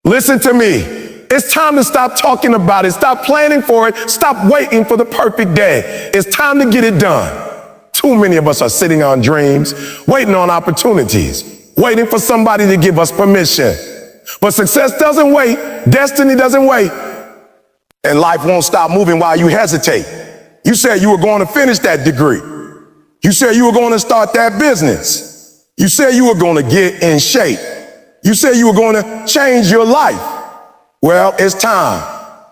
Listen to me. It's time to stop talking about it. Stop planning for it. Stop waiting for the perfect day. It's time to get it done. Too many of us are sitting on dreams, waiting on opportunities, waiting for somebody to give us permission. But success doesn't wait. Destiny doesn't wait. And life won't stop moving while you hesitate. You said you were going to finish that degree. You said you were going to start that business. You said you were going to get in shape. You said you were going to change your life. Well, it's time.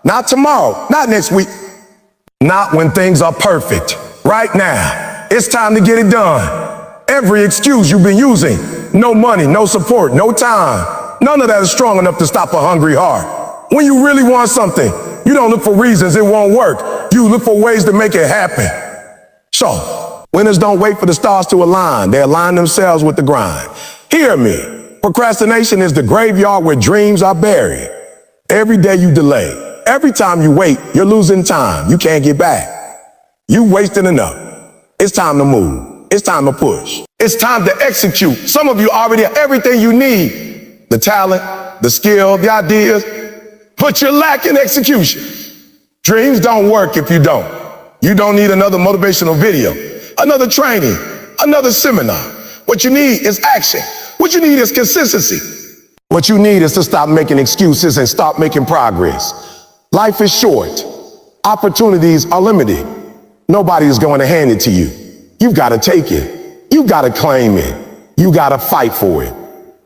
Not tomorrow, not next week, not when things are perfect. Right now, it's time to get it done. Every excuse you've been using, no money, no support, no time, none of that is strong enough to stop a hungry heart. When you really want something, you don't look for reasons it won't work. You look for ways to make it happen. So, winners don't wait for the stars to align. They align themselves with the grind. Hear me. Procrastination is the graveyard where dreams are buried. Every day you delay, every time you wait, you're losing time. You can't get back. You wasted enough. It's time to move. It's time to push. It's time to execute. Some of you already have everything you need. The talent, the skill, the ideas, but you're lacking execution. Dreams don't work if you don't. You don't need another motivational video, another training, another seminar. What you need is action. What you need is consistency. What you need is to stop making excuses and start making progress. Life is short. Opportunities are limited. Nobody is going to hand it to you. You've got to take it. You've got to claim it. You got to fight for it.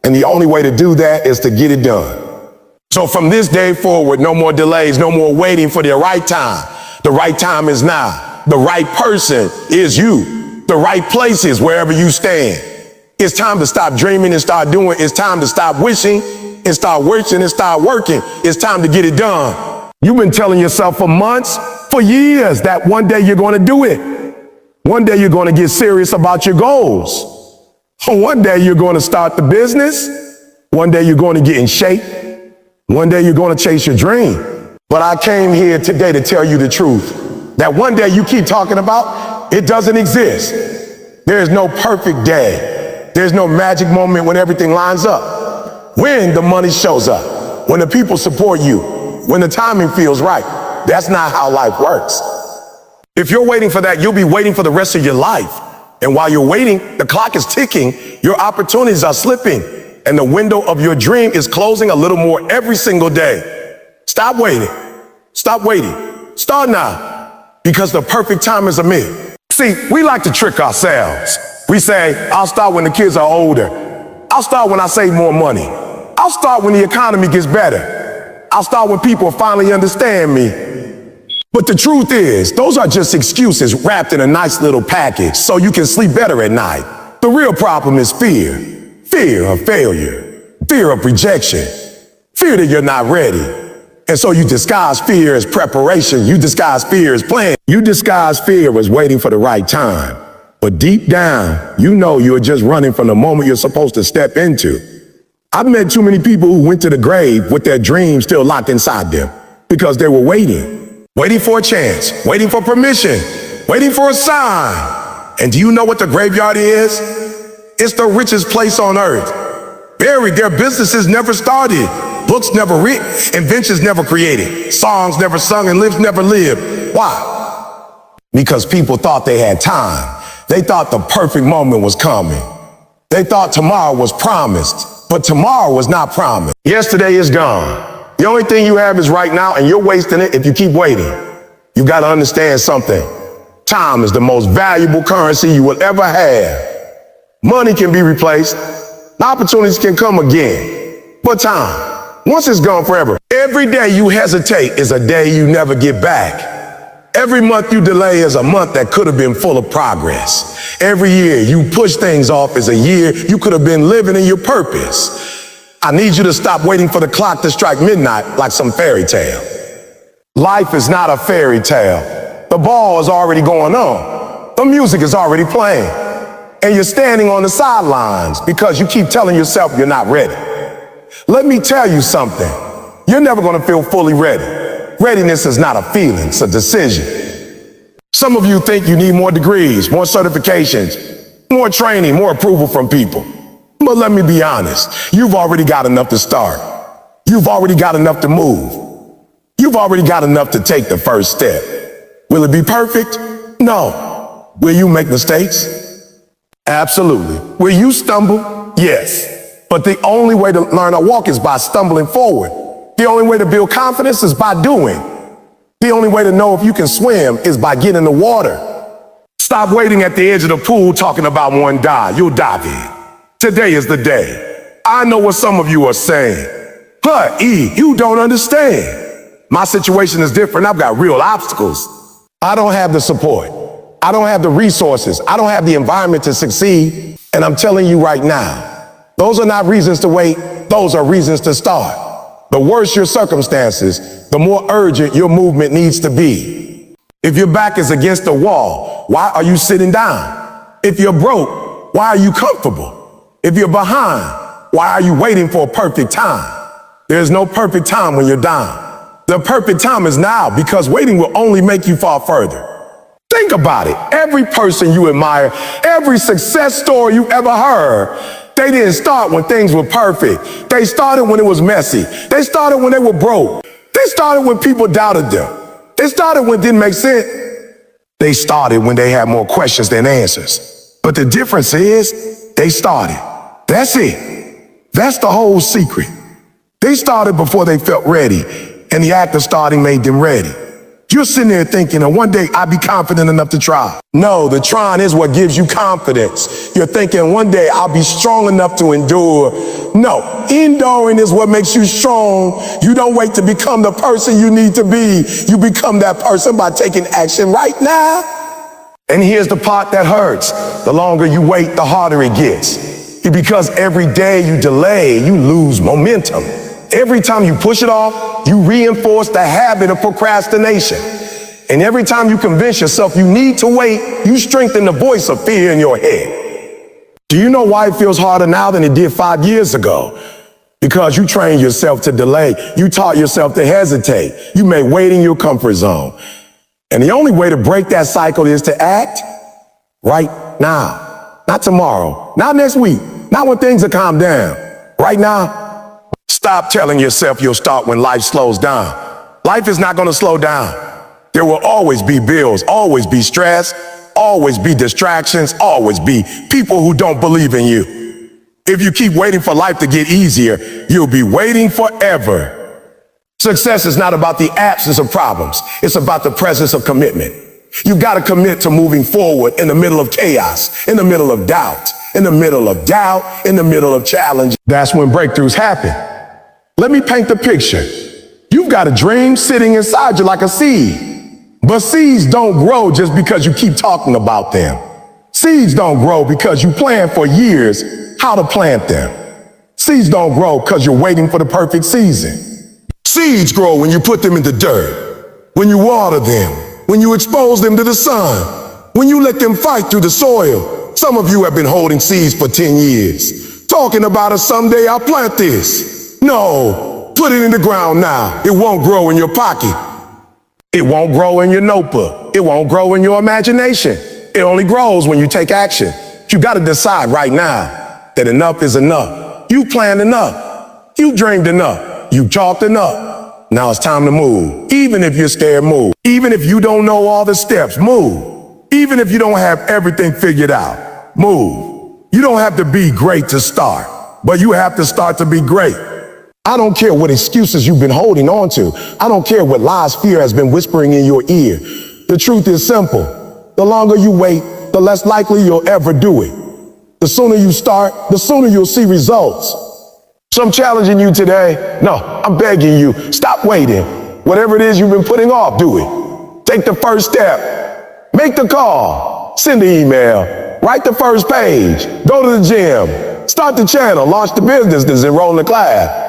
And the only way to do that is to get it done. So from this day forward, no more delays, no more waiting for the right time. The right time is now. The right person is you. The right place is wherever you stand. It's time to stop dreaming and start doing. It's time to stop wishing and start wishing and start working. It's time to get it done. You've been telling yourself for months, for years, that one day you're going to do it. One day you're going to get serious about your goals. One day you're going to start the business. One day you're going to get in shape. One day you're going to chase your dream. But I came here today to tell you the truth. That one day you keep talking about, it doesn't exist. There is no perfect day. There's no magic moment when everything lines up. When the money shows up, when the people support you, when the timing feels right. That's not how life works. If you're waiting for that, you'll be waiting for the rest of your life. And while you're waiting, the clock is ticking, your opportunities are slipping, and the window of your dream is closing a little more every single day. Stop waiting. Stop waiting. Start now, because the perfect time is a myth. See, we like to trick ourselves. We say, I'll start when the kids are older. I'll start when I save more money. I'll start when the economy gets better. I'll start when people finally understand me. But the truth is, those are just excuses wrapped in a nice little package so you can sleep better at night. The real problem is fear. Fear of failure. Fear of rejection. Fear that you're not ready. And so you disguise fear as preparation. You disguise fear as plan. You disguise fear as waiting for the right time. But deep down, you know you're just running from the moment you're supposed to step into. I've met too many people who went to the grave with their dreams still locked inside them because they were waiting. Waiting for a chance, waiting for permission, waiting for a sign. And do you know what the graveyard is? It's the richest place on earth. Buried, their businesses never started, books never written, inventions never created, songs never sung, and lives never lived. Why? Because people thought they had time. They thought the perfect moment was coming. They thought tomorrow was promised, but tomorrow was not promised. Yesterday is gone. The only thing you have is right now, and you're wasting it if you keep waiting. You got to understand something. Time is the most valuable currency you will ever have. Money can be replaced. Opportunities can come again. But time, once it's gone forever. Every day you hesitate is a day you never get back. Every month you delay is a month that could have been full of progress. Every year you push things off is a year you could have been living in your purpose. I need you to stop waiting for the clock to strike midnight like some fairy tale. Life is not a fairy tale. The ball is already going on. The music is already playing. And you're standing on the sidelines because you keep telling yourself you're not ready. Let me tell you something. You're never going to feel fully ready. Readiness is not a feeling, it's a decision. Some of you think you need more degrees, more certifications, more training, more approval from people. But let me be honest, you've already got enough to start. You've already got enough to move. You've already got enough to take the first step. Will it be perfect? No. Will you make mistakes? Absolutely. Will you stumble? Yes. But the only way to learn to walk is by stumbling forward. The only way to build confidence is by doing. The only way to know if you can swim is by getting in the water. Stop waiting at the edge of the pool talking about one dive. You'll dive in. Today is the day. I know what some of you are saying. But you don't understand. My situation is different. I've got real obstacles. I don't have the support. I don't have the resources. I don't have the environment to succeed. And I'm telling you right now, those are not reasons to wait. Those are reasons to start. The worse your circumstances, the more urgent your movement needs to be. If your back is against the wall, why are you sitting down? If you're broke, why are you comfortable? If you're behind, why are you waiting for a perfect time? There's no perfect time when you're down. The perfect time is now, because waiting will only make you fall further. Think about it. Every person you admire, every success story you ever heard, they didn't start when things were perfect. They started when it was messy. They started when they were broke. They started when people doubted them. They started when it didn't make sense. They started when they had more questions than answers. But the difference is, they started. That's it. That's the whole secret. They started before they felt ready, and the act of starting made them ready. You're sitting there thinking, and one day I'll be confident enough to try. No, the trying is what gives you confidence. You're thinking, one day I'll be strong enough to endure. No, enduring is what makes you strong. You don't wait to become the person you need to be. You become that person by taking action right now. And here's the part that hurts. The longer you wait, the harder it gets. Because every day you delay, you lose momentum. Every time you push it off, you reinforce the habit of procrastination. And every time you convince yourself you need to wait, you strengthen the voice of fear in your head. Do you know why it feels harder now than it did 5 years ago? Because you trained yourself to delay. You taught yourself to hesitate. You made waiting your comfort zone. And the only way to break that cycle is to act right now. Not tomorrow, not next week, not when things are calmed down. Right now. Stop telling yourself you'll start when life slows down. Life is not going to slow down. There will always be bills, always be stress, always be distractions, always be people who don't believe in you. If you keep waiting for life to get easier, you'll be waiting forever. Success is not about the absence of problems. It's about the presence of commitment. You've got to commit to moving forward in the middle of chaos, in the middle of doubt, in the middle of doubt, in the middle of challenge. That's when breakthroughs happen. Let me paint the picture. You've got a dream sitting inside you like a seed. But seeds don't grow just because you keep talking about them. Seeds don't grow because you plan for years how to plant them. Seeds don't grow because you're waiting for the perfect season. Seeds grow when you put them in the dirt, when you water them, when you expose them to the sun, when you let them fight through the soil. Some of you have been holding seeds for 10 years, talking about someday I'll plant this. No, put it in the ground now. It won't grow in your pocket. It won't grow in your notebook. It won't grow in your imagination. It only grows when you take action. You got to decide right now that enough is enough. You planned enough. You dreamed enough. You talked enough. Now it's time to move. Even if you're scared, move. Even if you don't know all the steps, move. Even if you don't have everything figured out, move. You don't have to be great to start, but you have to start to be great. I don't care what excuses you've been holding on to. I don't care what lies fear has been whispering in your ear. The truth is simple. The longer you wait, the less likely you'll ever do it. The sooner you start, the sooner you'll see results. So I'm challenging you today. No, I'm begging you, stop waiting. Whatever it is you've been putting off, do it. Take the first step. Make the call. Send the email. Write the first page. Go to the gym. Start the channel. Launch the business. Enroll in the class.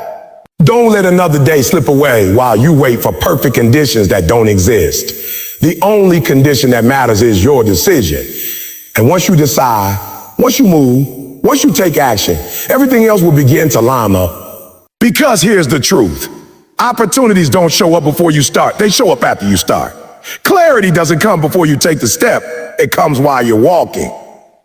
Don't let another day slip away while you wait for perfect conditions that don't exist. The only condition that matters is your decision. And once you decide, once you move, once you take action, everything else will begin to line up. Because here's the truth. Opportunities don't show up before you start. They show up after you start. Clarity doesn't come before you take the step. It comes while you're walking.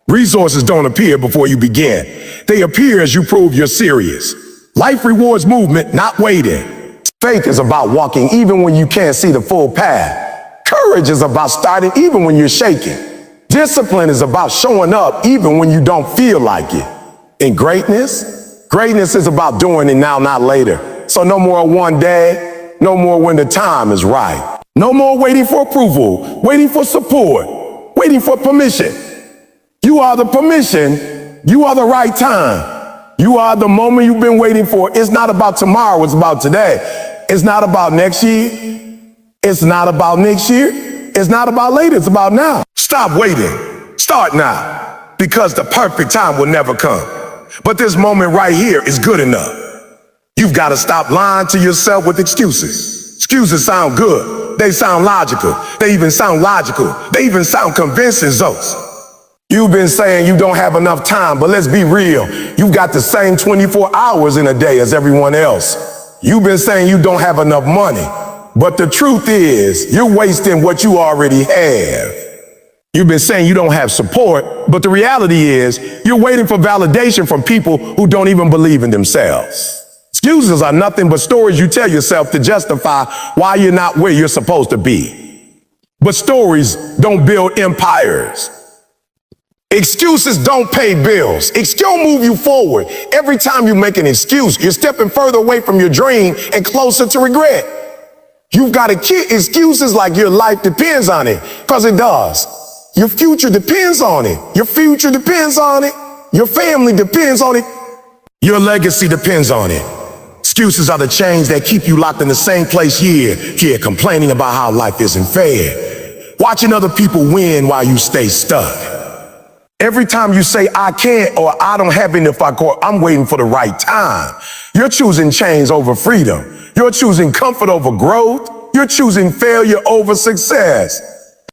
Resources don't appear before you begin. They appear as you prove you're serious. Life rewards movement, not waiting. Faith is about walking even when you can't see the full path. Courage is about starting even when you're shaking. Discipline is about showing up even when you don't feel like it. And greatness is about doing it now, not later. So no more one day, no more when the time is right. No more waiting for approval, waiting for support, waiting for permission. You are the permission. You are the right time. You are the moment you've been waiting for. It's not about tomorrow, it's about today. It's not about next year. It's not about next year. It's not about later, it's about now. Stop waiting. Start now. Because the perfect time will never come. But this moment right here is good enough. You've got to stop lying to yourself with excuses. Excuses sound good. They sound logical. They even sound logical. They even sound convincing, Zos. You've been saying you don't have enough time, but let's be real. You've got the same 24 hours in a day as everyone else. You've been saying you don't have enough money, but the truth is you're wasting what you already have. You've been saying you don't have support, but the reality is you're waiting for validation from people who don't even believe in themselves. Excuses are nothing but stories you tell yourself to justify why you're not where you're supposed to be. But stories don't build empires. Excuses don't pay bills. Excuse move you forward. Every time you make an excuse, you're stepping further away from your dream and closer to regret. You've got to keep excuses like your life depends on it, because it does. Your future depends on it. Your future depends on it. Your family depends on it. Your legacy depends on it. Excuses are the chains that keep you locked in the same place year, complaining about how life isn't fair. Watching other people win while you stay stuck. Every time you say, I can't, or I don't have enough, I'm waiting for the right time. You're choosing change over freedom. You're choosing comfort over growth. You're choosing failure over success.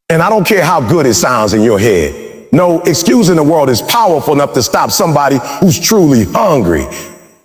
And I don't care how good it sounds in your head. No excuse in the world is powerful enough to stop somebody who's truly hungry.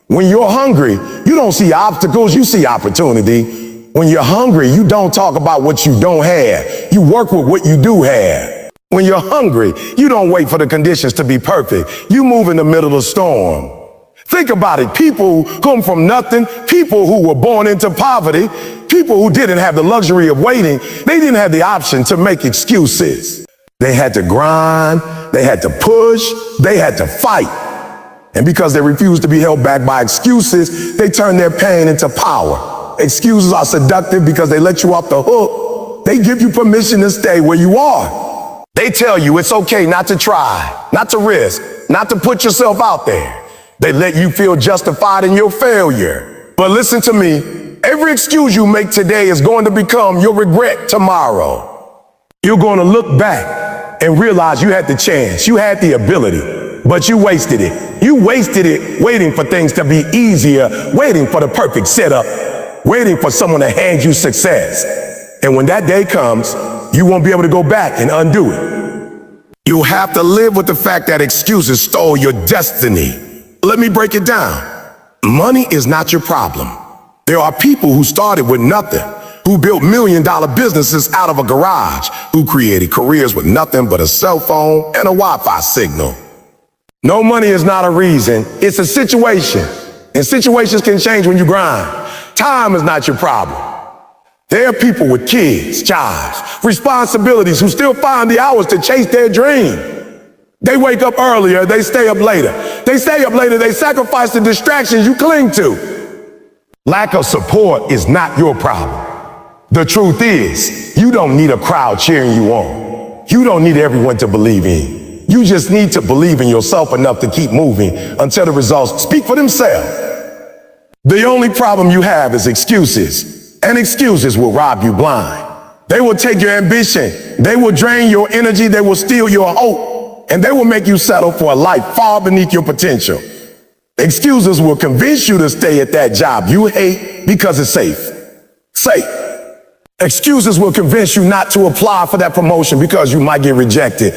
When you're hungry, you don't see obstacles, you see opportunity. When you're hungry, you don't talk about what you don't have. You work with what you do have. When you're hungry, you don't wait for the conditions to be perfect. You move in the middle of the storm. Think about it. People who come from nothing, people who were born into poverty, people who didn't have the luxury of waiting, they didn't have the option to make excuses. They had to grind, they had to push, they had to fight. And because they refused to be held back by excuses, they turned their pain into power. Excuses are seductive because they let you off the hook. They give you permission to stay where you are. They tell you it's okay not to try, not to risk, not to put yourself out there. They let you feel justified in your failure. But listen to me, every excuse you make today is going to become your regret tomorrow. You're going to look back and realize you had the chance, you had the ability, but you wasted it. You wasted it waiting for things to be easier, waiting for the perfect setup, waiting for someone to hand you success. And when that day comes, you won't be able to go back and undo it. You'll have to live with the fact that excuses stole your destiny. Let me break it down. Money is not your problem. There are people who started with nothing, who built million-dollar businesses out of a garage, who created careers with nothing but a cell phone and a Wi-Fi signal. No money is not a reason, it's a situation. And situations can change when you grind. Time is not your problem. There are people with kids, jobs, responsibilities who still find the hours to chase their dream. They wake up earlier, they stay up later. They stay up later, they sacrifice the distractions you cling to. Lack of support is not your problem. The truth is, you don't need a crowd cheering you on. You don't need everyone to believe in you. You just need to believe in yourself enough to keep moving until the results speak for themselves. The only problem you have is excuses. And excuses will rob you blind. They will take your ambition. They will drain your energy. They will steal your hope. And they will make you settle for a life far beneath your potential. Excuses will convince you to stay at that job you hate because it's safe. Safe. Excuses will convince you not to apply for that promotion because you might get rejected.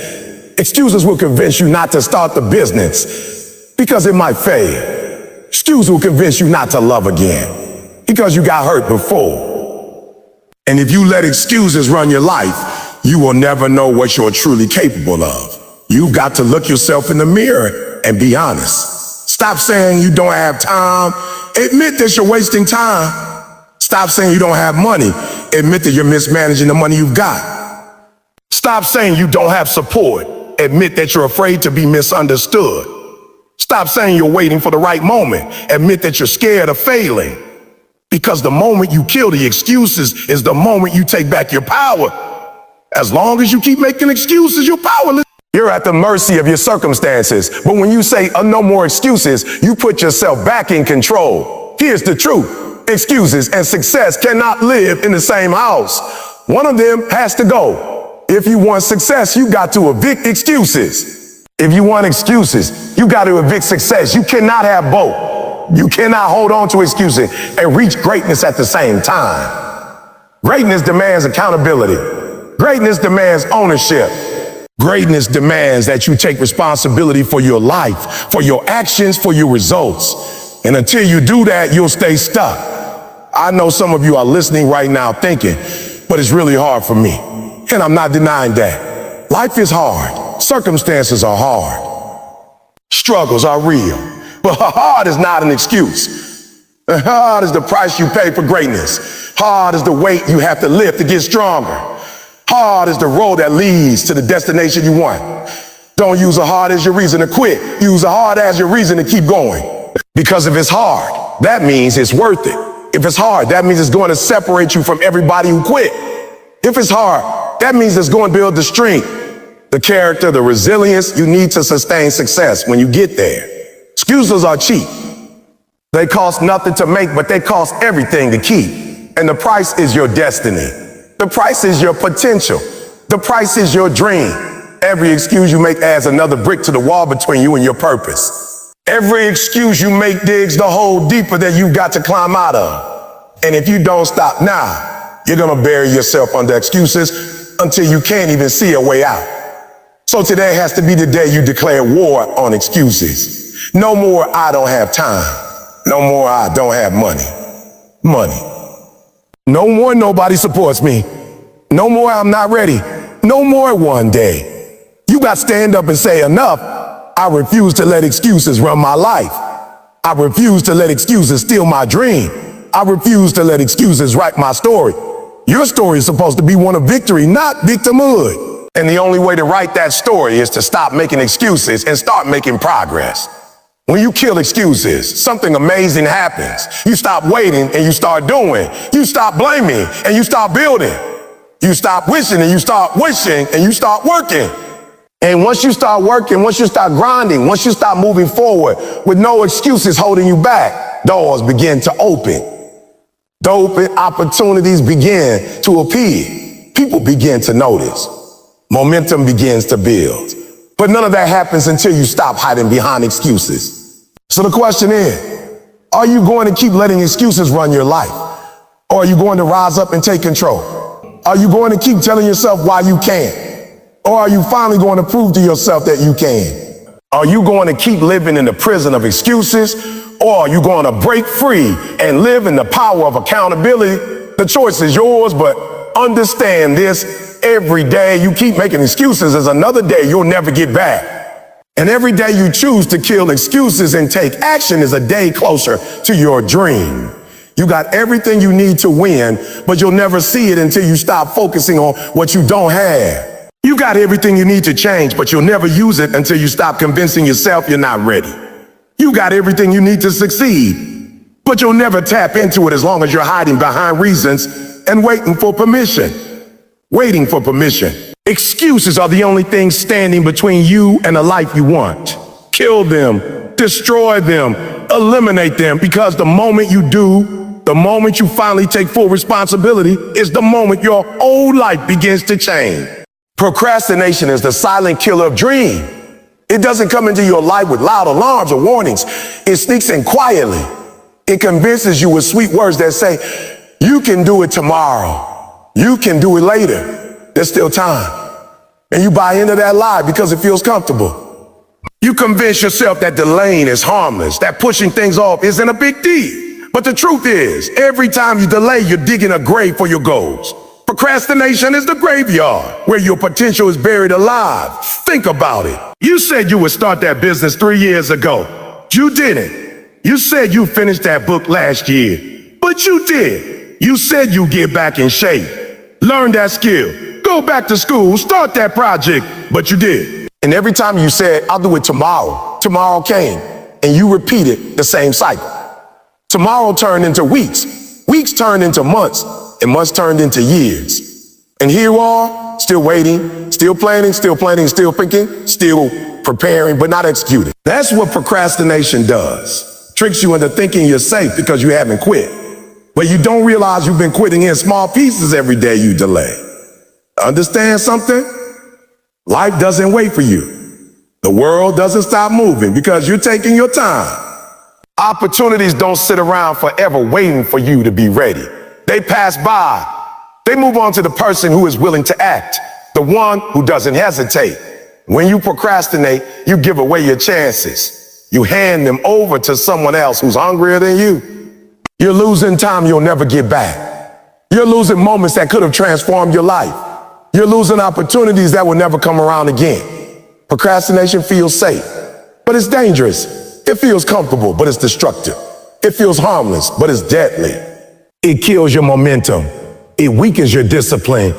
Excuses will convince you not to start the business because it might fail. Excuses will convince you not to love again because you got hurt before. And if you let excuses run your life, you will never know what you're truly capable of. You've got to look yourself in the mirror and be honest. Stop saying you don't have time Admit that you're wasting time. Stop saying you don't have money. Admit that you're mismanaging the money you've got. Stop saying you don't have support. Admit that you're afraid to be misunderstood. Stop saying you're waiting for the right moment. Admit that you're scared of failing. Because the moment you kill the excuses is the moment you take back your power. As long as you keep making excuses, you're powerless. You're at the mercy of your circumstances. But when you say no more excuses, you put yourself back in control. Here's the truth. Excuses and success cannot live in the same house. One of them has to go. If you want success, you got to evict excuses. If you want excuses, you got to evict success. You cannot have both. You cannot hold on to excuses and reach greatness at the same time. Greatness demands accountability. Greatness demands ownership. Greatness demands that you take responsibility for your life, for your actions, for your results. And until you do that, you'll stay stuck. I know some of you are listening right now thinking, but it's really hard for me. And I'm not denying that. Life is hard. Circumstances are hard. Struggles are real. But hard is not an excuse. Hard is the price you pay for greatness. Hard is the weight you have to lift to get stronger. Hard is the road that leads to the destination you want. Don't use a hard as your reason to quit. Use a hard as your reason to keep going. Because if it's hard, that means it's worth it. If it's hard, that means it's going to separate you from everybody who quit. If it's hard, that means it's going to build the strength, the character, the resilience you need to sustain success when you get there. Excuses are cheap. They cost nothing to make, but they cost everything to keep. And the price is your destiny. The price is your potential. The price is your dream. Every excuse you make adds another brick to the wall between you and your purpose. Every excuse you make digs the hole deeper that you've got to climb out of. And if you don't stop now, you're going to bury yourself under excuses until you can't even see a way out. So today has to be the day you declare war on excuses. No more I don't have time. No more I don't have money. Money. No more nobody supports me. No more I'm not ready. No more one day. You got to stand up and say enough. I refuse to let excuses run my life. I refuse to let excuses steal my dream. I refuse to let excuses write my story. Your story is supposed to be one of victory, not victimhood. And the only way to write that story is to stop making excuses and start making progress. When you kill excuses, something amazing happens. You stop waiting and you start doing. You stop blaming and you start building. You stop wishing and you start wishing and you start working. And once you start working, once you start grinding, once you start moving forward with no excuses holding you back, doors begin to open. Dope opportunities begin to appear. People begin to notice. Momentum begins to build. But none of that happens until you stop hiding behind excuses. So the question is, are you going to keep letting excuses run your life? Or are you going to rise up and take control? Are you going to keep telling yourself why you can't? Or are you finally going to prove to yourself that you can? Are you going to keep living in the prison of excuses? Or are you going to break free and live in the power of accountability? The choice is yours, but understand this: every day you keep making excuses is another day you'll never get back. And every day you choose to kill excuses and take action is a day closer to your dream. You got everything you need to win, but you'll never see it until you stop focusing on what you don't have. You got everything you need to change, but you'll never use it until you stop convincing yourself you're not ready. You got everything you need to succeed, but you'll never tap into it as long as you're hiding behind reasons and waiting for permission. Waiting for permission. Excuses are the only thing standing between you and the life you want. Kill them, destroy them, eliminate them, because the moment you do, the moment you finally take full responsibility, is the moment your whole life begins to change. Procrastination is the silent killer of dreams. It doesn't come into your life with loud alarms or warnings. It sneaks in quietly. It convinces you with sweet words that say, you can do it tomorrow. You can do it later. There's still time. And you buy into that lie because it feels comfortable. You convince yourself that delaying is harmless, that pushing things off isn't a big deal. But the truth is, every time you delay, you're digging a grave for your goals. Procrastination is the graveyard where your potential is buried alive. Think about it. You said you would start that business 3 years ago. You didn't. You said you finished that book last year, but you did. You said you'd get back in shape, learn that skill, go back to school, start that project, but you did. And every time you said, I'll do it tomorrow, tomorrow came, and you repeated the same cycle. Tomorrow turned into weeks, weeks turned into months, and months turned into years. And here you are, still waiting, still planning, still thinking, still preparing, but not executing. That's what procrastination does. Tricks you into thinking you're safe because you haven't quit. But you don't realize you've been quitting in small pieces every day you delay. Understand something? Life doesn't wait for you. The world doesn't stop moving because you're taking your time. Opportunities don't sit around forever waiting for you to be ready. They pass by. They move on to the person who is willing to act, the one who doesn't hesitate. When you procrastinate, you give away your chances. You hand them over to someone else who's hungrier than you. You're losing time you'll never get back. You're losing moments that could have transformed your life. You're losing opportunities that will never come around again. Procrastination feels safe, but it's dangerous. It feels comfortable, but it's destructive. It feels harmless, but it's deadly. It kills your momentum. It weakens your discipline.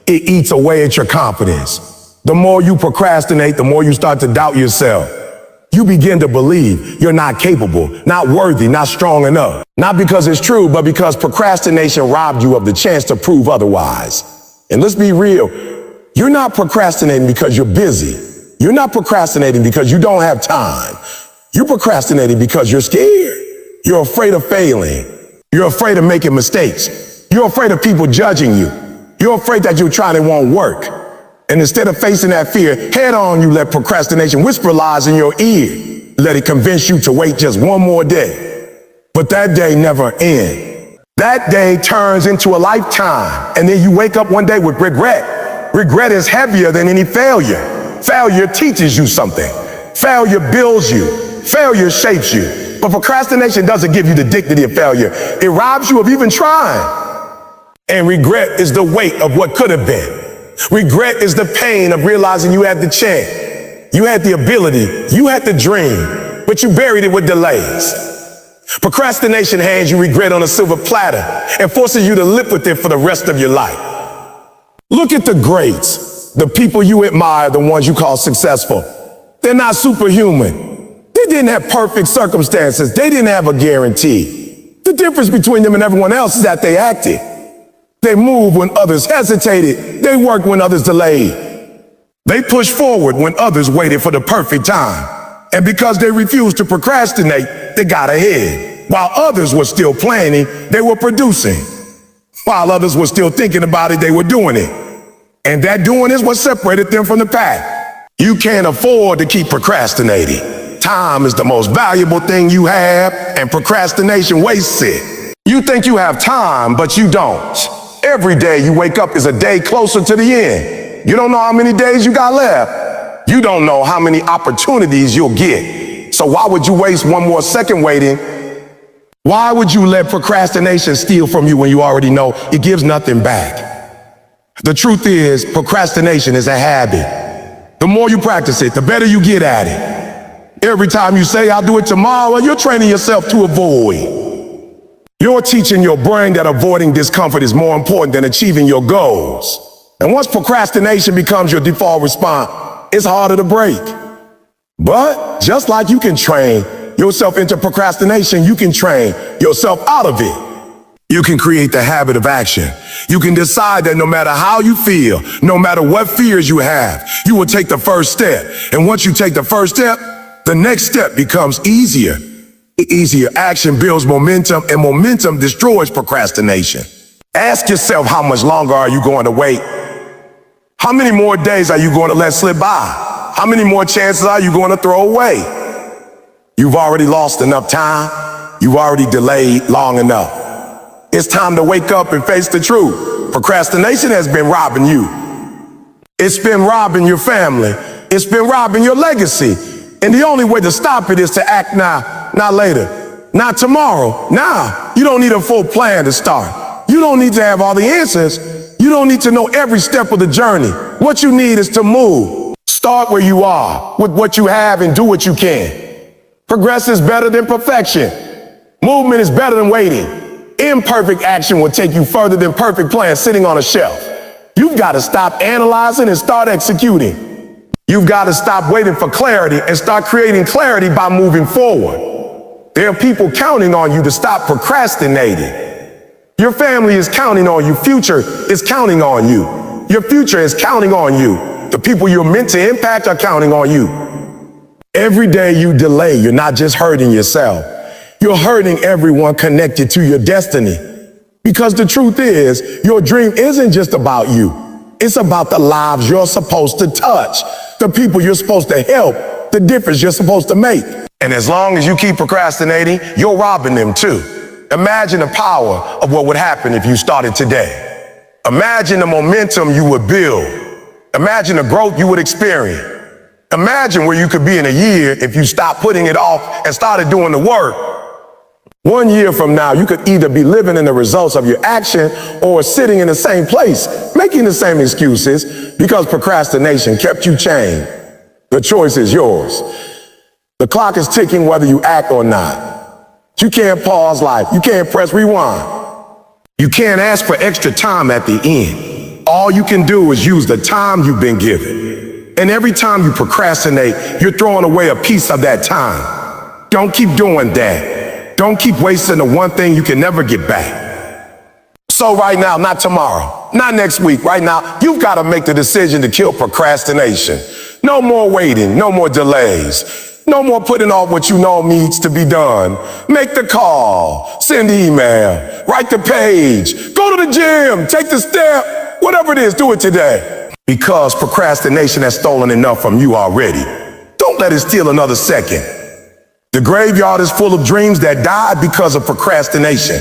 It eats away at your confidence. The more you procrastinate, the more you start to doubt yourself. You begin to believe you're not capable, not worthy, not strong enough. Not because it's true, but because procrastination robbed you of the chance to prove otherwise. And let's be real, you're not procrastinating because you're busy. You're not procrastinating because you don't have time. You're procrastinating because you're scared. You're afraid of failing. You're afraid of making mistakes. You're afraid of people judging you. You're afraid that you'll try and it won't work. And instead of facing that fear head on, you let procrastination whisper lies in your ear. Let it convince you to wait just one more day. But that day never ends. That day turns into a lifetime. And then you wake up one day with regret. Regret is heavier than any failure. Failure teaches you something. Failure builds you. Failure shapes you. But procrastination doesn't give you the dignity of failure. It robs you of even trying. And regret is the weight of what could have been. Regret is the pain of realizing you had the chance. You had the ability. You had the dream, but you buried it with delays. Procrastination hands you regret on a silver platter and forces you to live with it for the rest of your life. Look at the greats, the people you admire, the ones you call successful. They're not superhuman. They didn't have perfect circumstances. They didn't have a guarantee. The difference between them and everyone else is that they acted. They moved when others hesitated. They worked when others delayed. They pushed forward when others waited for the perfect time. And because they refused to procrastinate, they got ahead. While others were still planning, they were producing. While others were still thinking about it, they were doing it. And that doing is what separated them from the pack. You can't afford to keep procrastinating. Time is the most valuable thing you have, and procrastination wastes it. You think you have time, but you don't. Every day you wake up is a day closer to the end. You don't know how many days you got left. You don't know how many opportunities you'll get. So why would you waste one more second waiting? Why would you let procrastination steal from you when you already know it gives nothing back? The truth is, procrastination is a habit. The more you practice it, the better you get at it. Every time you say, I'll do it tomorrow, you're training yourself to avoid. You're teaching your brain that avoiding discomfort is more important than achieving your goals. And once procrastination becomes your default response, it's harder to break. But just like you can train yourself into procrastination, you can train yourself out of it. You can create the habit of action. You can decide that no matter how you feel, no matter what fears you have, you will take the first step. And once you take the first step, the next step becomes easier. Easier action builds momentum, and momentum destroys procrastination. Ask yourself, how much longer are you going to wait? How many more days are you going to let slip by? How many more chances are you going to throw away? You've already lost enough time. You've already delayed long enough. It's time to wake up and face the truth. Procrastination has been robbing you. It's been robbing your family. It's been robbing your legacy. And the only way to stop it is to act now, not later, not tomorrow, now. You don't need a full plan to start. You don't need to have all the answers. You don't need to know every step of the journey. What you need is to move. Start where you are with what you have and do what you can. Progress is better than perfection. Movement is better than waiting. Imperfect action will take you further than perfect plans sitting on a shelf. You've got to stop analyzing and start executing. You've got to stop waiting for clarity and start creating clarity by moving forward. There are people counting on you to stop procrastinating. Your family is counting on you. Future is counting on you. Your future is counting on you. The people you're meant to impact are counting on you. Every day you delay, you're not just hurting yourself. You're hurting everyone connected to your destiny. Because the truth is, your dream isn't just about you. It's about the lives you're supposed to touch, the people you're supposed to help, the difference you're supposed to make. And as long as you keep procrastinating, you're robbing them too. Imagine the power of what would happen if you started today. Imagine the momentum you would build. Imagine the growth you would experience. Imagine where you could be in a year if you stopped putting it off and started doing the work. 1 year from now, you could either be living in the results of your action or sitting in the same place, making the same excuses because procrastination kept you chained. The choice is yours. The clock is ticking whether you act or not. You can't pause life. You can't press rewind. You can't ask for extra time at the end. All you can do is use the time you've been given. And every time you procrastinate, you're throwing away a piece of that time. Don't keep doing that. Don't keep wasting the one thing you can never get back. So right now, not tomorrow, not next week, right now, you've got to make the decision to kill procrastination. No more waiting, no more delays. No more putting off what you know needs to be done. Make the call, send the email, write the page, go to the gym, take the step, whatever it is, do it today. Because procrastination has stolen enough from you already. Don't let it steal another second. The graveyard is full of dreams that died because of procrastination.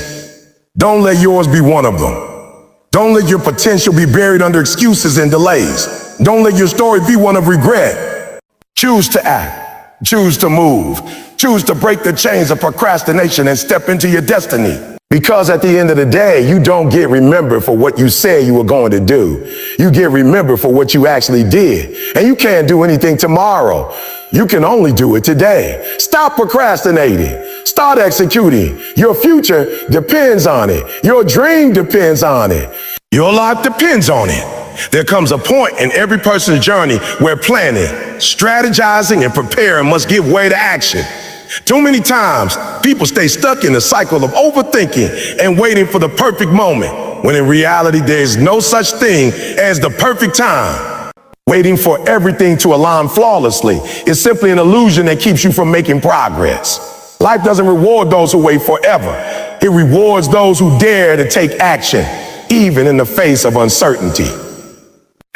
Don't let yours be one of them. Don't let your potential be buried under excuses and delays. Don't let your story be one of regret. Choose to act. Choose to move. Choose to break the chains of procrastination and step into your destiny. Because at the end of the day, you don't get remembered for what you said you were going to do. You get remembered for what you actually did. And you can't do anything tomorrow. You can only do it today. Stop procrastinating. Start executing. Your future depends on it. Your dream depends on it. Your life depends on it. There comes a point in every person's journey where planning, strategizing, and preparing must give way to action. Too many times, people stay stuck in a cycle of overthinking and waiting for the perfect moment, when in reality, there is no such thing as the perfect time. Waiting for everything to align flawlessly is simply an illusion that keeps you from making progress. Life doesn't reward those who wait forever. It rewards those who dare to take action, even in the face of uncertainty.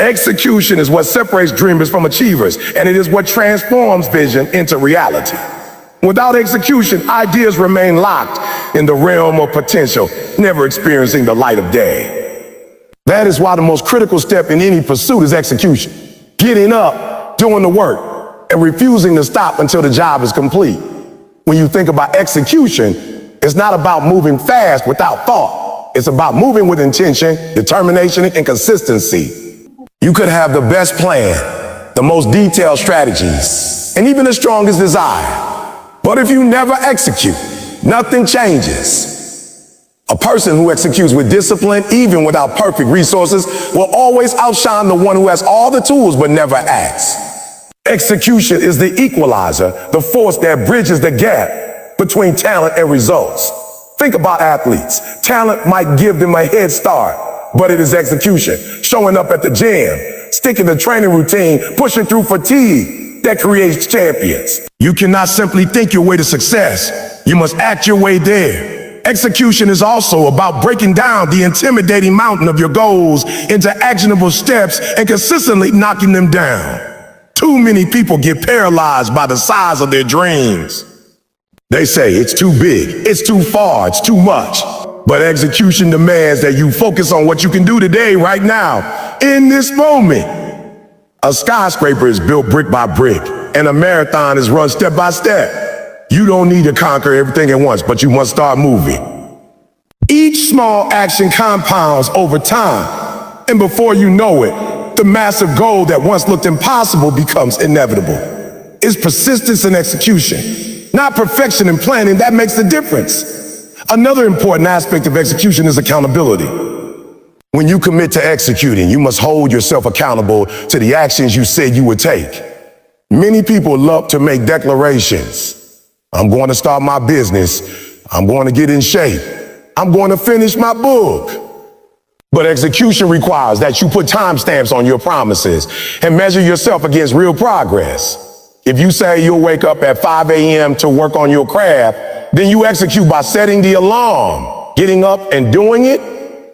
Execution is what separates dreamers from achievers, and it is what transforms vision into reality. Without execution, ideas remain locked in the realm of potential, never experiencing the light of day. That is why the most critical step in any pursuit is execution. Getting up, doing the work, and refusing to stop until the job is complete. When you think about execution, it's not about moving fast without thought. It's about moving with intention, determination, and consistency. You could have the best plan, the most detailed strategies, and even the strongest desire. But if you never execute, nothing changes. A person who executes with discipline, even without perfect resources, will always outshine the one who has all the tools but never acts. Execution is the equalizer, the force that bridges the gap between talent and results. Think about athletes. Talent might give them a head start, but it is execution, showing up at the gym, sticking to the training routine, pushing through fatigue, that creates champions. You cannot simply think your way to success. You must act your way there. Execution is also about breaking down the intimidating mountain of your goals into actionable steps and consistently knocking them down. Too many people get paralyzed by the size of their dreams. They say it's too big, it's too far, it's too much. But execution demands that you focus on what you can do today, right now, in this moment. A skyscraper is built brick by brick, and a marathon is run step by step. You don't need to conquer everything at once, but you must start moving. Each small action compounds over time, and before you know it, the massive goal that once looked impossible becomes inevitable. It's persistence and execution, not perfection and planning that makes the difference. Another important aspect of execution is accountability. When you commit to executing, you must hold yourself accountable to the actions you said you would take. Many people love to make declarations. I'm going to start my business. I'm going to get in shape. I'm going to finish my book. But execution requires that you put timestamps on your promises and measure yourself against real progress. If you say you'll wake up at 5 a.m. to work on your craft, then you execute by setting the alarm, getting up and doing it.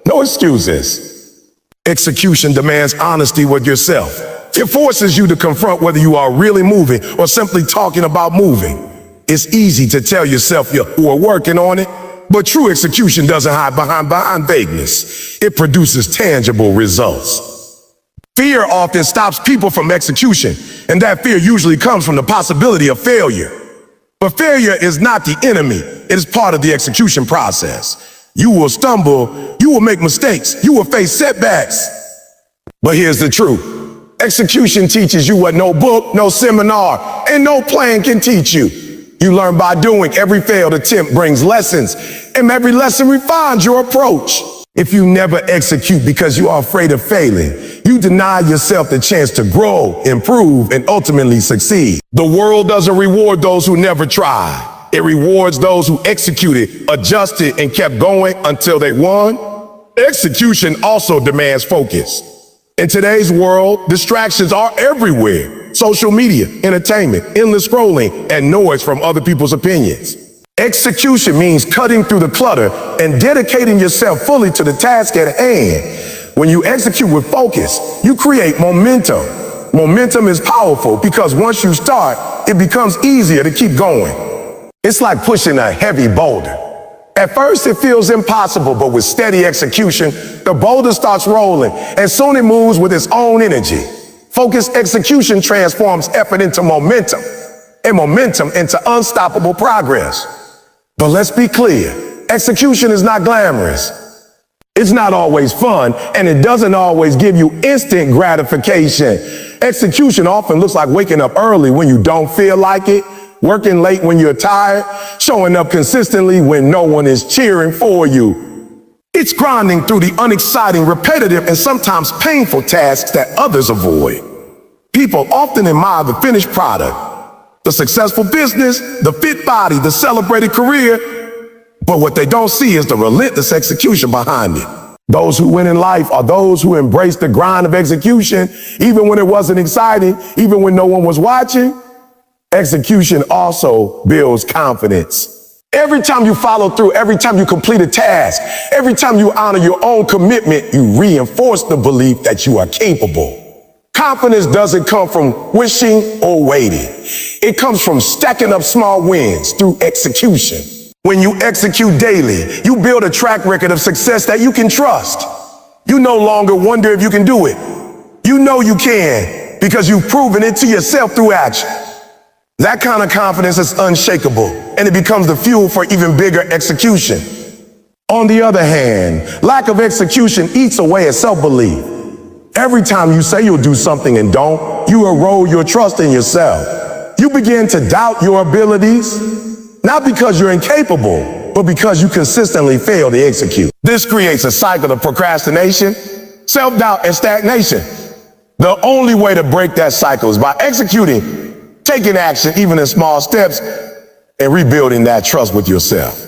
No excuses. Execution demands honesty with yourself. It forces you to confront whether you are really moving or simply talking about moving. It's easy to tell yourself you are working on it, but true execution doesn't hide behind vagueness. It produces tangible results. Fear often stops people from execution, and that fear usually comes from the possibility of failure. But failure is not the enemy. It is part of the execution process. You will stumble, you will make mistakes, you will face setbacks. But here's the truth. Execution teaches you what no book, no seminar, and no plan can teach you. You learn by doing. Every failed attempt brings lessons, and every lesson refines your approach. If you never execute because you are afraid of failing, you deny yourself the chance to grow, improve, and ultimately succeed. The world doesn't reward those who never try. It rewards those who executed, adjusted, and kept going until they won. Execution also demands focus. In today's world, distractions are everywhere. Social media, entertainment, endless scrolling, and noise from other people's opinions. Execution means cutting through the clutter and dedicating yourself fully to the task at hand. When you execute with focus, you create momentum. Momentum is powerful because once you start, it becomes easier to keep going. It's like pushing a heavy boulder. At first, it feels impossible, but with steady execution, the boulder starts rolling, and soon it moves with its own energy. Focused execution transforms effort into momentum, and momentum into unstoppable progress. But let's be clear, execution is not glamorous. It's not always fun, and it doesn't always give you instant gratification. Execution often looks like waking up early when you don't feel like it, working late when you're tired, showing up consistently when no one is cheering for you. It's grinding through the unexciting, repetitive, and sometimes painful tasks that others avoid. People often admire the finished product, the successful business, the fit body, the celebrated career, but what they don't see is the relentless execution behind it. Those who win in life are those who embrace the grind of execution, even when it wasn't exciting, even when no one was watching. Execution also builds confidence. Every time you follow through, every time you complete a task, every time you honor your own commitment, you reinforce the belief that you are capable. Confidence doesn't come from wishing or waiting. It comes from stacking up small wins through execution. When you execute daily, you build a track record of success that you can trust. You no longer wonder if you can do it. You know you can because you've proven it to yourself through action. That kind of confidence is unshakable, and it becomes the fuel for even bigger execution. On the other hand, lack of execution eats away at self-belief. Every time you say you'll do something and don't, you erode your trust in yourself. You begin to doubt your abilities, not because you're incapable, but because you consistently fail to execute. This creates a cycle of procrastination, self-doubt, and stagnation. The only way to break that cycle is by executing, taking action, even in small steps, and rebuilding that trust with yourself.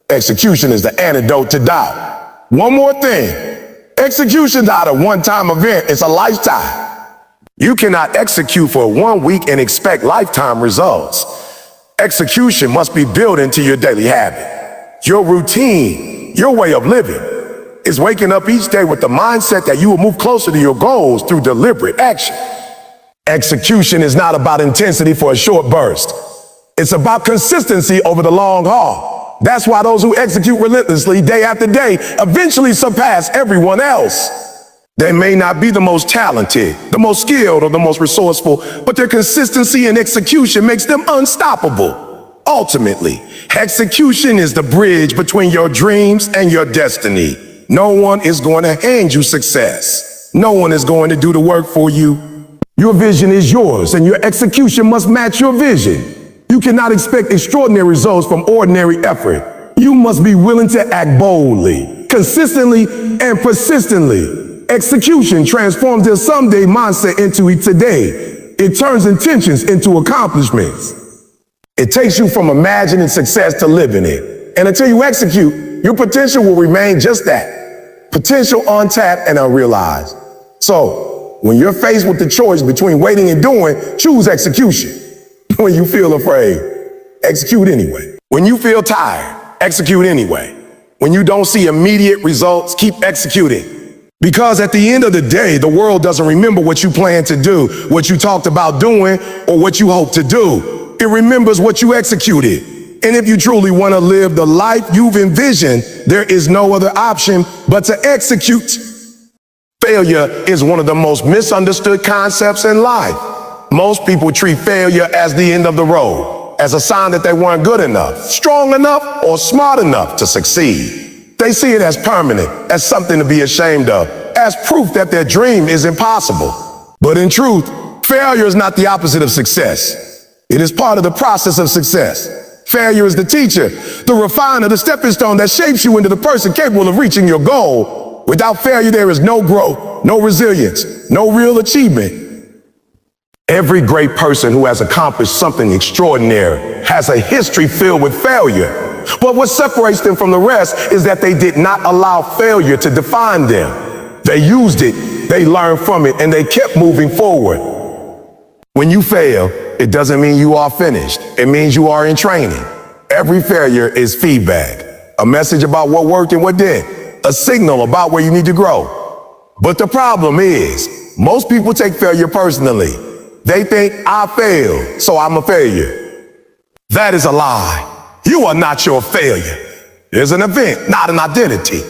Execution is the antidote to doubt. One more thing. Execution is not a one-time event. It's a lifestyle. You cannot execute for 1 week and expect lifetime results. Execution must be built into your daily habit. Your routine, your way of living, is waking up each day with the mindset that you will move closer to your goals through deliberate action. Execution is not about intensity for a short burst. It's about consistency over the long haul. That's why those who execute relentlessly day after day eventually surpass everyone else. They may not be the most talented, the most skilled, or the most resourceful, but their consistency and execution makes them unstoppable. Ultimately, execution is the bridge between your dreams and your destiny. No one is going to hand you success. No one is going to do the work for you. Your vision is yours, and your execution must match your vision. You cannot expect extraordinary results from ordinary effort. You must be willing to act boldly, consistently, and persistently. Execution transforms their someday mindset into a today. It turns intentions into accomplishments. It takes you from imagining success to living it. And until you execute, your potential will remain just that. Potential untapped and unrealized. So, when you're faced with the choice between waiting and doing, choose execution. When you feel afraid, execute anyway. When you feel tired, execute anyway. When you don't see immediate results, keep executing. Because at the end of the day, the world doesn't remember what you plan to do, what you talked about doing, or what you hope to do. It remembers what you executed. And if you truly want to live the life you've envisioned, there is no other option but to execute. Failure is one of the most misunderstood concepts in life. Most people treat failure as the end of the road, as a sign that they weren't good enough, strong enough, or smart enough to succeed. They see it as permanent, as something to be ashamed of, as proof that their dream is impossible. But in truth, failure is not the opposite of success. It is part of the process of success. Failure is the teacher, the refiner, the stepping stone that shapes you into the person capable of reaching your goal. Without failure, there is no growth, no resilience, no real achievement. Every great person who has accomplished something extraordinary has a history filled with failure. But what separates them from the rest is that they did not allow failure to define them. They used it, they learned from it, and they kept moving forward. When you fail, it doesn't mean you are finished. It means you are in training. Every failure is feedback, a message about what worked and what didn't, a signal about where you need to grow. But the problem is, most people take failure personally. They think, I failed, so I'm a failure. That is a lie. You are not your failure. It's an event, not an identity.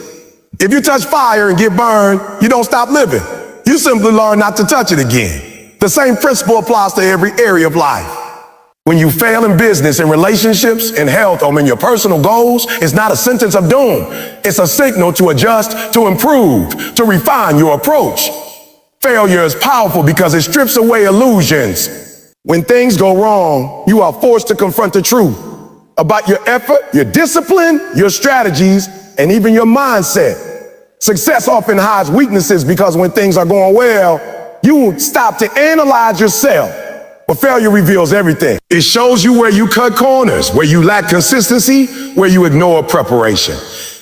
If you touch fire and get burned, you don't stop living. You simply learn not to touch it again. The same principle applies to every area of life. When you fail in business, in relationships, in health, or in your personal goals, it's not a sentence of doom. It's a signal to adjust, to improve, to refine your approach. Failure is powerful because it strips away illusions. When things go wrong, you are forced to confront the truth about your effort, your discipline, your strategies, and even your mindset. Success often hides weaknesses because when things are going well, you stop to analyze yourself. But failure reveals everything. It shows you where you cut corners, where you lack consistency, where you ignore preparation.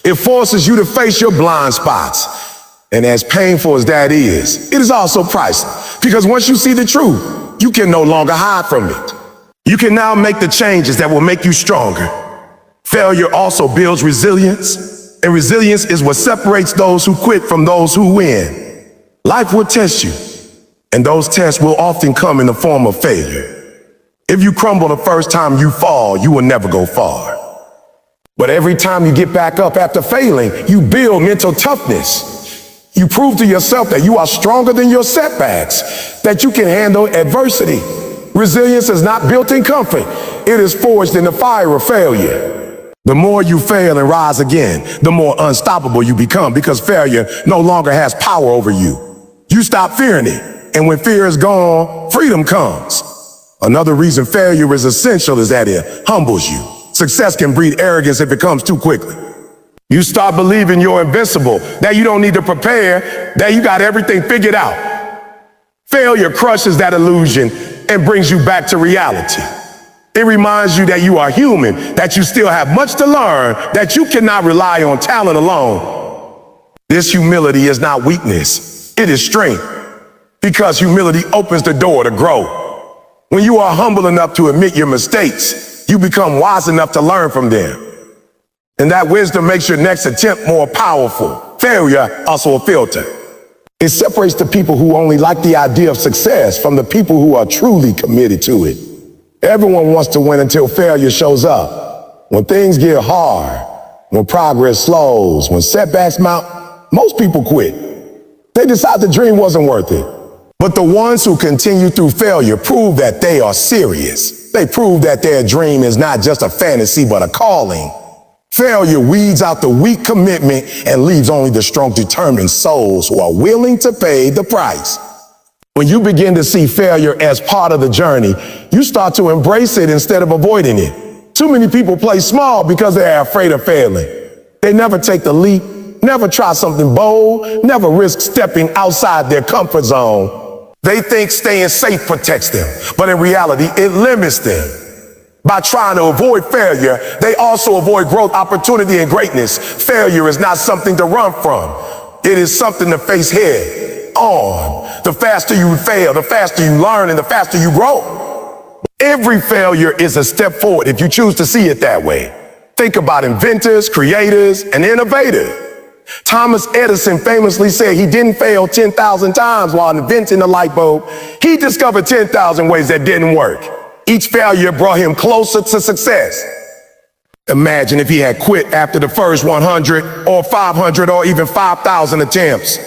It forces you to face your blind spots. And as painful as that is, it is also priceless. Because once you see the truth, you can no longer hide from it. You can now make the changes that will make you stronger. Failure also builds resilience, and resilience is what separates those who quit from those who win. Life will test you, and those tests will often come in the form of failure. If you crumble the first time you fall, you will never go far. But every time you get back up after failing, you build mental toughness. You prove to yourself that you are stronger than your setbacks, that you can handle adversity. Resilience is not built in comfort. It is forged in the fire of failure. The more you fail and rise again, the more unstoppable you become because failure no longer has power over you. You stop fearing it, and when fear is gone, freedom comes. Another reason failure is essential is that it humbles you. Success can breed arrogance if it comes too quickly. You start believing you're invincible, that you don't need to prepare, that you got everything figured out. Failure crushes that illusion and brings you back to reality. It reminds you that you are human, that you still have much to learn, that you cannot rely on talent alone. This humility is not weakness, it is strength, because humility opens the door to grow. When you are humble enough to admit your mistakes, you become wise enough to learn from them. And that wisdom makes your next attempt more powerful. Failure, also a filter. It separates the people who only like the idea of success from the people who are truly committed to it. Everyone wants to win until failure shows up. When things get hard, when progress slows, when setbacks mount, most people quit. They decide the dream wasn't worth it. But the ones who continue through failure prove that they are serious. They prove that their dream is not just a fantasy, but a calling. Failure weeds out the weak commitment and leaves only the strong, determined souls who are willing to pay the price. When you begin to see failure as part of the journey, you start to embrace it instead of avoiding it. Too many people play small because they're afraid of failing. They never take the leap, never try something bold, never risk stepping outside their comfort zone. They think staying safe protects them, but in reality, it limits them. By trying to avoid failure, they also avoid growth, opportunity, and greatness. Failure is not something to run from. It is something to face head on. The faster you fail, the faster you learn, and the faster you grow. Every failure is a step forward if you choose to see it that way. Think about inventors, creators, and innovators. Thomas Edison famously said he didn't fail 10,000 times while inventing the light bulb. He discovered 10,000 ways that didn't work. Each failure brought him closer to success. Imagine if he had quit after the first 100 or 500 or even 5,000 attempts.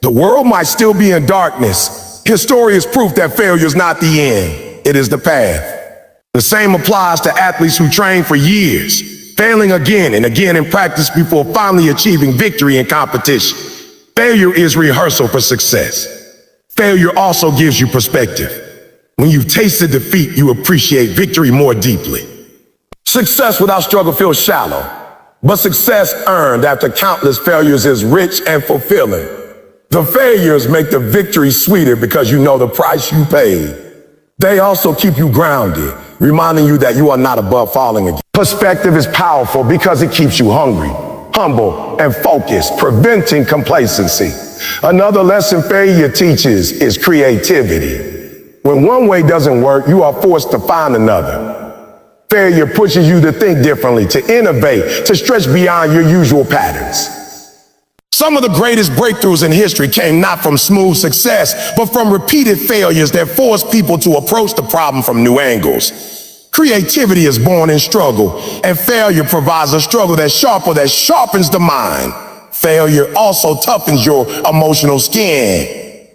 The world might still be in darkness. His story is proof that failure is not the end. It is the path. The same applies to athletes who train for years, failing again and again in practice before finally achieving victory in competition. Failure is rehearsal for success. Failure also gives you perspective. When you've tasted defeat, you appreciate victory more deeply. Success without struggle feels shallow, but success earned after countless failures is rich and fulfilling. The failures make the victory sweeter because you know the price you paid. They also keep you grounded, reminding you that you are not above falling again. Perspective is powerful because it keeps you hungry, humble, and focused, preventing complacency. Another lesson failure teaches is creativity. When one way doesn't work, you are forced to find another. Failure pushes you to think differently, to innovate, to stretch beyond your usual patterns. Some of the greatest breakthroughs in history came not from smooth success, but from repeated failures that forced people to approach the problem from new angles. Creativity is born in struggle, and failure provides a struggle that's sharper, that sharpens the mind. Failure also toughens your emotional skin.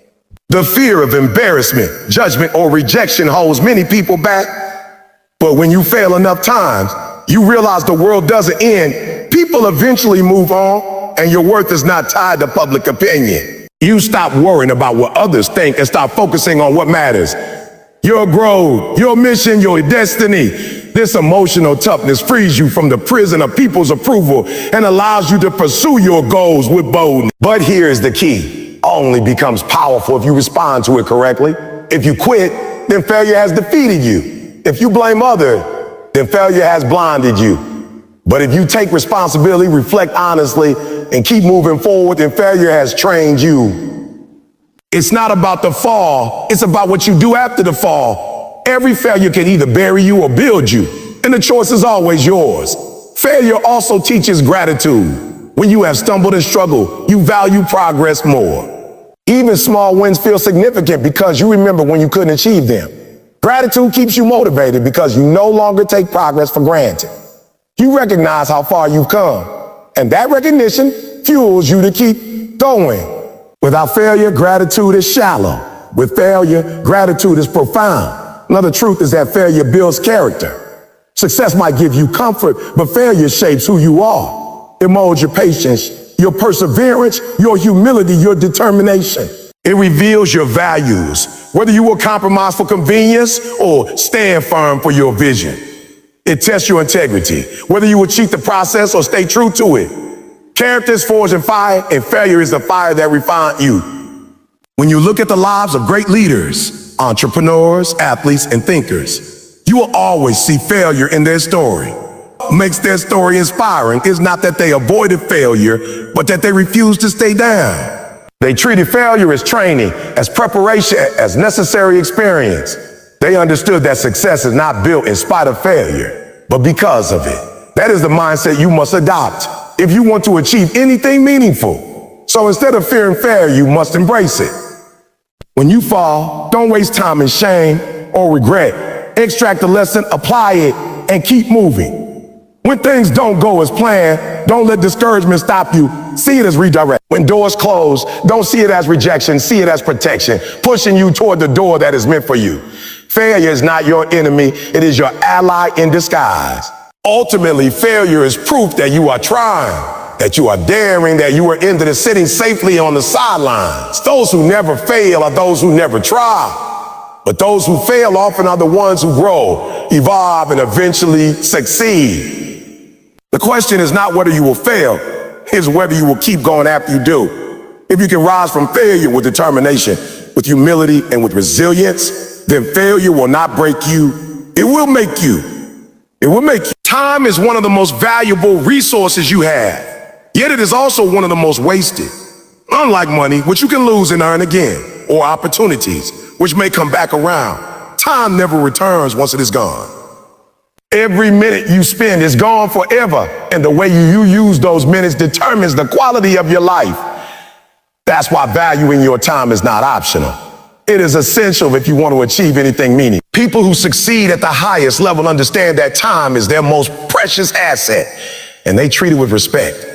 The fear of embarrassment, judgment, or rejection holds many people back. But when you fail enough times, you realize the world doesn't end. People eventually move on, and your worth is not tied to public opinion. You stop worrying about what others think and start focusing on what matters. Your growth, your mission, your destiny. This emotional toughness frees you from the prison of people's approval and allows you to pursue your goals with boldness. But here is the key. Only becomes powerful if you respond to it correctly. If you quit, then failure has defeated you. If you blame others, then failure has blinded you. But if you take responsibility, reflect honestly, and keep moving forward, then failure has trained you. It's not about the fall, it's about what you do after the fall. Every failure can either bury you or build you, and the choice is always yours. Failure also teaches gratitude. When you have stumbled and struggled, you value progress more. Even small wins feel significant because you remember when you couldn't achieve them. Gratitude keeps you motivated because you no longer take progress for granted. You recognize how far you've come, and that recognition fuels you to keep going. Without failure, gratitude is shallow. With failure, gratitude is profound. Another truth is that failure builds character. Success might give you comfort, but failure shapes who you are. It molds your patience, your perseverance, your humility, your determination. It reveals your values, whether you will compromise for convenience or stand firm for your vision. It tests your integrity, whether you will cheat the process or stay true to it. Character is forged in fire, and failure is the fire that refines you. When you look at the lives of great leaders, entrepreneurs, athletes, and thinkers, you will always see failure in their story. What makes their story inspiring is not that they avoided failure, but that they refused to stay down. They treated failure as training, as preparation, as necessary experience. They understood that success is not built in spite of failure, but because of it. That is the mindset you must adopt if you want to achieve anything meaningful. So instead of fearing failure, you must embrace it. When you fall, don't waste time in shame or regret. Extract the lesson, apply it, and keep moving. When things don't go as planned, don't let discouragement stop you. See it as redirect. When doors close, don't see it as rejection, see it as protection, pushing you toward the door that is meant for you. Failure is not your enemy, it is your ally in disguise. Ultimately, failure is proof that you are trying. that you are daring, that you are into the sitting safely on the sidelines. Those who never fail are those who never try. But those who fail often are the ones who grow, evolve, and eventually succeed. The question is not whether you will fail, it's whether you will keep going after you do. If you can rise from failure with determination, with humility, and with resilience, then failure will not break you. It will make you. It will make you. Time is one of the most valuable resources you have. Yet it is also one of the most wasted. Unlike money, which you can lose and earn again, or opportunities, which may come back around, time never returns once it is gone. Every minute you spend is gone forever, and the way you use those minutes determines the quality of your life. That's why valuing your time is not optional. It is essential if you want to achieve anything meaningful. People who succeed at the highest level understand that time is their most precious asset, and they treat it with respect.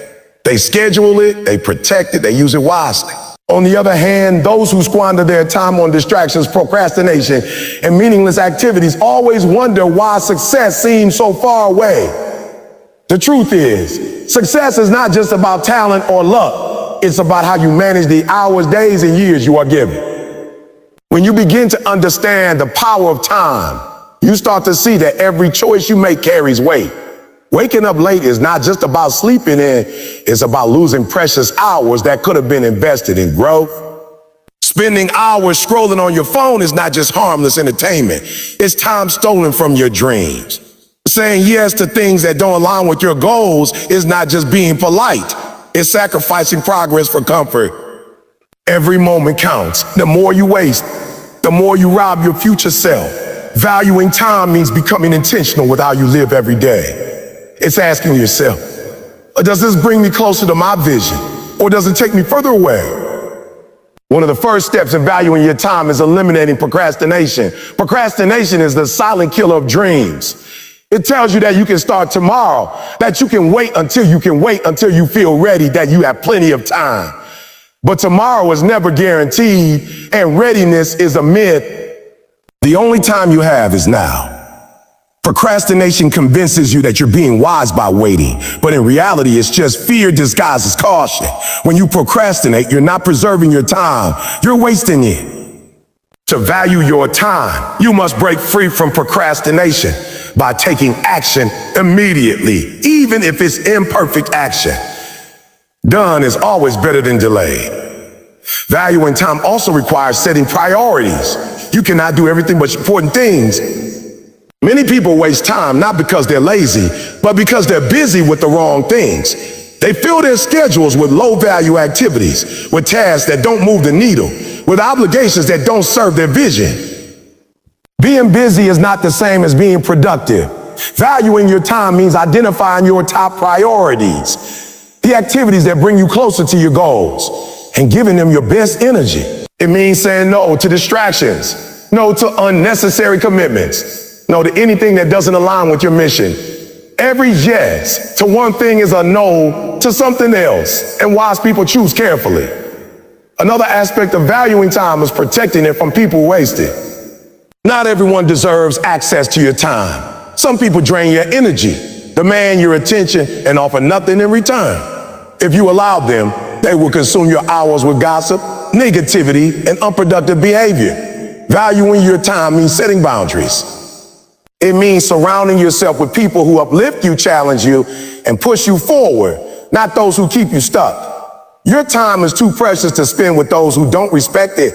They schedule it, they protect it, they use it wisely. On the other hand, those who squander their time on distractions, procrastination, and meaningless activities always wonder why success seems so far away. The truth is, success is not just about talent or luck. It's about how you manage the hours, days, and years you are given. When you begin to understand the power of time, you start to see that every choice you make carries weight. Waking up late is not just about sleeping in, it's about losing precious hours that could have been invested in growth. Spending hours scrolling on your phone is not just harmless entertainment, it's time stolen from your dreams. Saying yes to things that don't align with your goals is not just being polite, it's sacrificing progress for comfort. Every moment counts. The more you waste, the more you rob your future self. Valuing time means becoming intentional with how you live every day. It's asking yourself, does this bring me closer to my vision, or does it take me further away? One of the first steps in valuing your time is eliminating procrastination. Procrastination is the silent killer of dreams. It tells you that you can start tomorrow, that you can wait until you feel ready, that you have plenty of time. But tomorrow is never guaranteed, and readiness is a myth. The only time you have is now. Procrastination convinces you that you're being wise by waiting, but in reality, it's just fear disguised as caution. When you procrastinate, you're not preserving your time, you're wasting it. To value your time, you must break free from procrastination by taking action immediately, even if it's imperfect action. Done is always better than delayed. Valuing time also requires setting priorities. You cannot do everything but important things. Many people waste time not because they're lazy, but because they're busy with the wrong things. They fill their schedules with low-value activities, with tasks that don't move the needle, with obligations that don't serve their vision. Being busy is not the same as being productive. Valuing your time means identifying your top priorities, the activities that bring you closer to your goals, and giving them your best energy. It means saying no to distractions, no to unnecessary commitments, no to anything that doesn't align with your mission. Every yes to one thing is a no to something else, and wise people choose carefully. Another aspect of valuing time is protecting it from people who waste it. Not everyone deserves access to your time. Some people drain your energy, demand your attention, and offer nothing in return. If you allow them, they will consume your hours with gossip, negativity, and unproductive behavior. Valuing your time means setting boundaries. It means surrounding yourself with people who uplift you, challenge you, and push you forward, not those who keep you stuck. Your time is too precious to spend with those who don't respect it.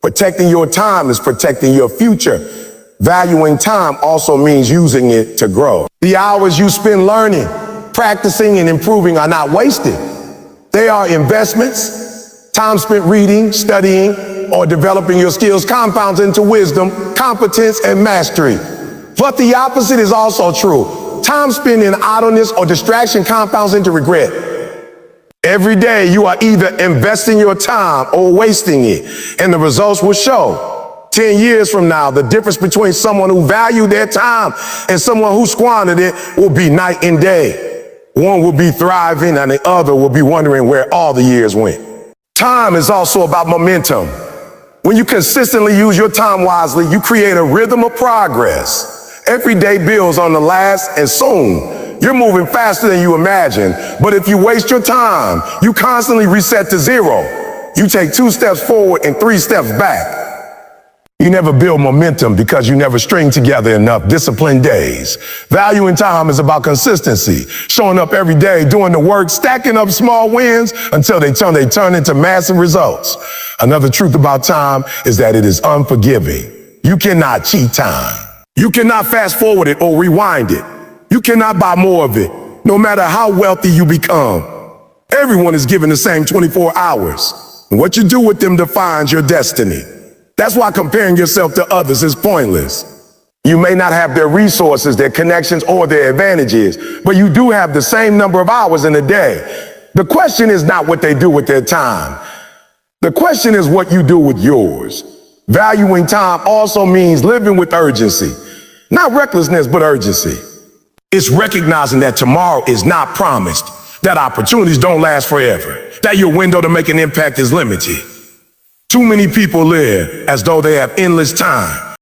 Protecting your time is protecting your future. Valuing time also means using it to grow. The hours you spend learning, practicing, and improving are not wasted. They are investments. Time spent reading, studying, or developing your skills compounds into wisdom, competence, and mastery. But the opposite is also true. Time spent in idleness or distraction compounds into regret. Every day you are either investing your time or wasting it, and the results will show. 10 years from now, the difference between someone who valued their time and someone who squandered it will be night and day. One will be thriving and the other will be wondering where all the years went. Time is also about momentum. When you consistently use your time wisely, you create a rhythm of progress. Every day builds on the last, and soon You're moving faster than you imagine. But if you waste your time, you constantly reset to zero. You take 2 steps forward and 3 steps back. You never build momentum because you never string together enough disciplined days. Valuing time is about consistency, showing up every day, doing the work, stacking up small wins until they turn into massive results. Another truth about time is that it is unforgiving. You cannot cheat time. You cannot fast forward it or rewind it. You cannot buy more of it, no matter how wealthy you become. Everyone is given the same 24 hours. And what you do with them defines your destiny. That's why comparing yourself to others is pointless. You may not have their resources, their connections, or their advantages, but you do have the same number of hours in a day. The question is not what they do with their time. The question is what you do with yours. Valuing time also means living with urgency. Not recklessness, but urgency. It's recognizing that tomorrow is not promised, that opportunities don't last forever, that your window to make an impact is limited. Too many people live as though they have endless time,